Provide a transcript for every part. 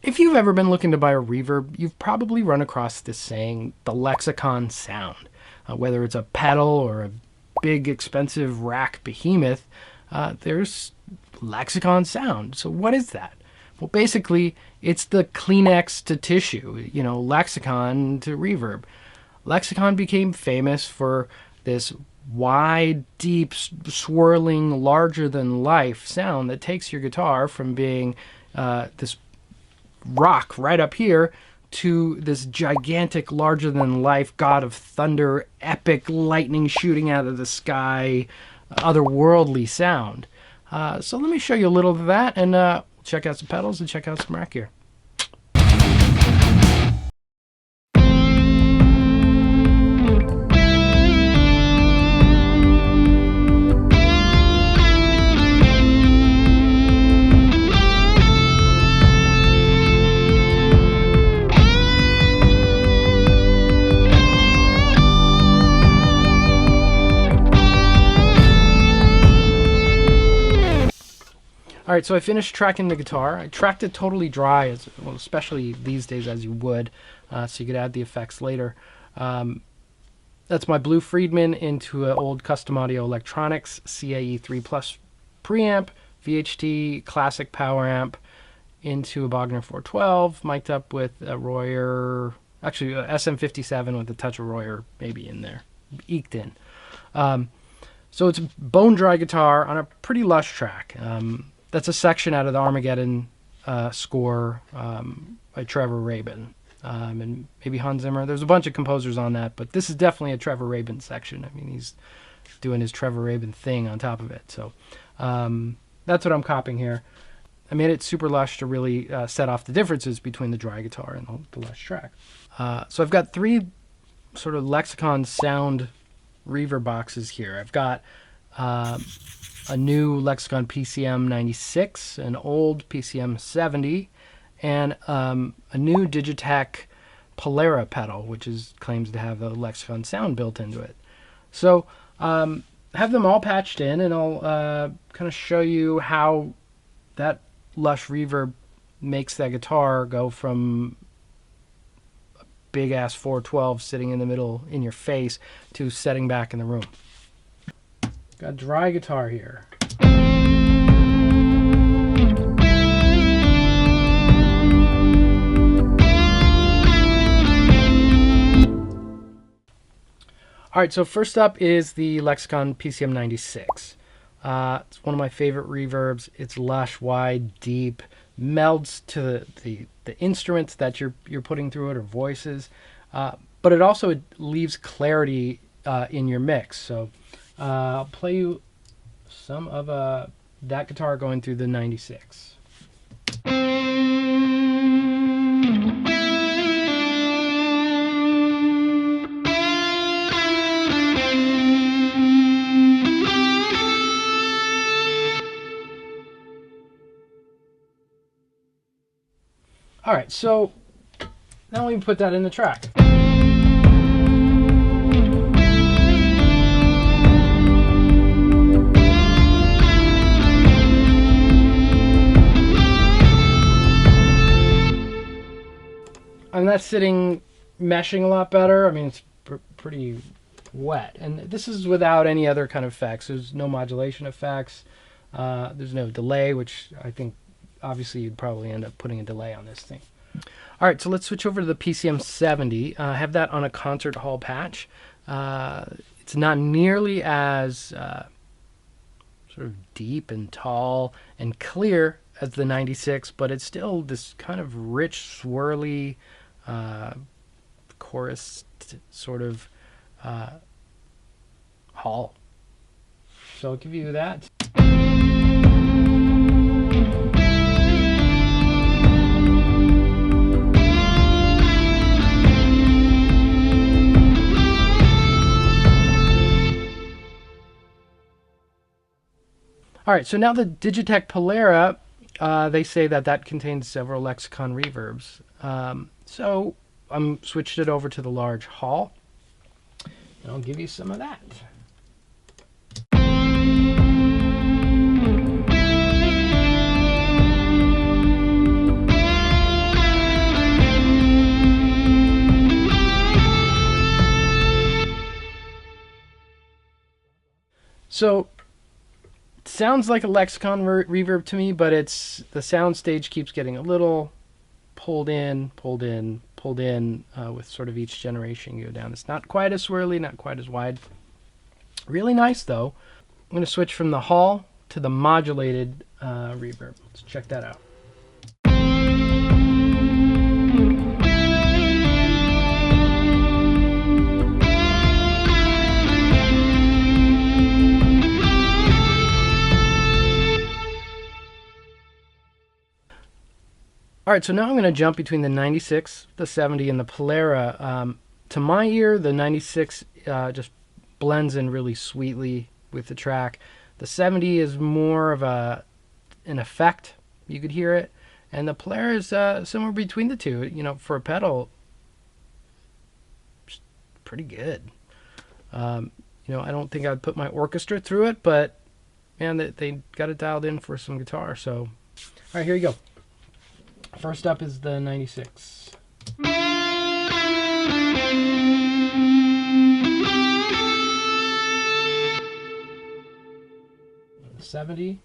If you've ever been looking to buy a reverb, you've probably run across this saying, the Lexicon sound. Whether it's a pedal or a big expensive rack behemoth, there's Lexicon sound. So what is that? Well, basically, it's the Kleenex to tissue, Lexicon to reverb. Lexicon became famous for this wide, deep, swirling, larger-than-life sound that takes your guitar from being this rock right up here to this gigantic, larger-than-life god of thunder, epic lightning shooting out of the sky, otherworldly sound. So let me show you a little of that, and check out some pedals and check out some rack gear. Alright, so I finished tracking the guitar. I tracked it totally dry, especially these days as you would, so you could add the effects later. That's my blue Friedman into an old Custom Audio Electronics CAE 3 Plus preamp, VHT classic power amp, into a Bogner 412, mic'd up with a Royer, actually a SM57 with a touch of Royer maybe in there, eked in. So it's a bone dry guitar on a pretty lush track. That's a section out of the Armageddon score by Trevor Rabin and maybe Hans Zimmer. There's a bunch of composers on that, but this is definitely a Trevor Rabin section. I mean, he's doing his Trevor Rabin thing on top of it. So that's what I'm copying here. I made it super lush to really set off the differences between the dry guitar and the lush track. So I've got three sort of Lexicon sound reverb boxes here. I've got a new Lexicon PCM 96, an old PCM 70, and a new Digitech POLARA pedal, which claims to have the Lexicon sound built into it. So have them all patched in, and I'll kind of show you how that lush reverb makes that guitar go from a big-ass 412 sitting in the middle in your face to setting back in the room. Got dry guitar here. Alright, so first up is the Lexicon PCM 96. It's one of my favorite reverbs. It's lush, wide, deep, melds to the instruments that you're putting through it, or voices, but it also leaves clarity in your mix. So I'll play you some of that guitar going through the 96. Alright, so now we put that in the track. And that's sitting, meshing a lot better. I mean, it's pretty wet. And this is without any other kind of effects. There's no modulation effects. There's no delay, which I think obviously you'd probably end up putting a delay on this thing. All right, so let's switch over to the PCM 70. I have that on a concert hall patch. It's not nearly as sort of deep and tall and clear as the 96, but it's still this kind of rich, swirly, chorus sort of hall. So I'll give you that. All right, so now the Digitech POLARA, they say that contains several Lexicon reverbs. So I'm switched it over to the large hall, and I'll give you some of that. So it sounds like a Lexicon reverb to me, but the sound stage keeps getting a little pulled in, with sort of each generation you go down. It's not quite as swirly, not quite as wide. Really nice though. I'm going to switch from the hall to the modulated reverb. Let's check that out. All right, so now I'm going to jump between the 96, the 70, and the POLARA. To my ear, the 96 just blends in really sweetly with the track. The 70 is more of an effect. You could hear it. And the POLARA is somewhere between the two. You know, for a pedal, pretty good. You know, I don't think I'd put my orchestra through it, but man, they got it dialed in for some guitar. So, all right, here you go. First up is the 96. The 70.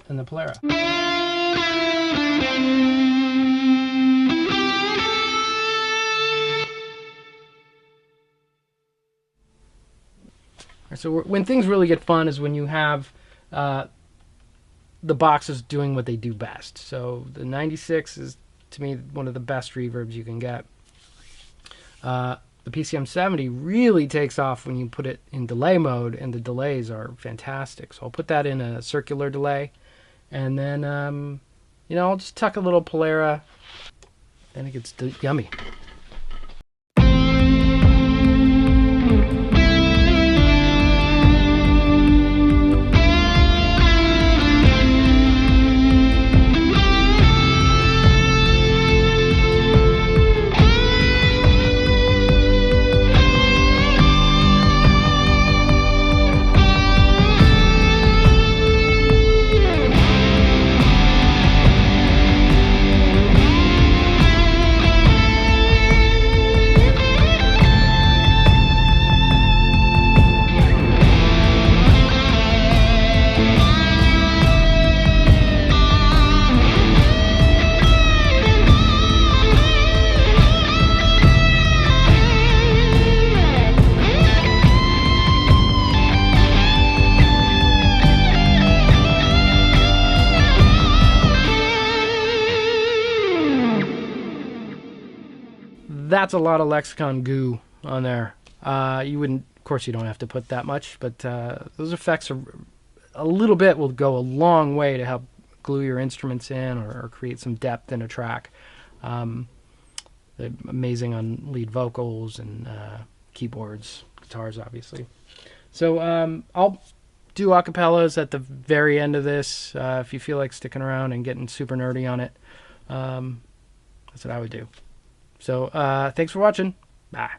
And the POLARA. So when things really get fun is when you have the boxes doing what they do best. So the 96 is, to me, one of the best reverbs you can get. The PCM 70 really takes off when you put it in delay mode, and the delays are fantastic. So I'll put that in a circular delay, and then you know, I'll just tuck a little POLARA, and it gets yummy. That's a lot of Lexicon goo on there. You wouldn't, of course, you don't have to put that much, but those effects are a little bit will go a long way to help glue your instruments in or create some depth in a track. They're amazing on lead vocals and keyboards, guitars, obviously. So I'll do acapellas at the very end of this. If you feel like sticking around and getting super nerdy on it, that's what I would do. So thanks for watching. Bye.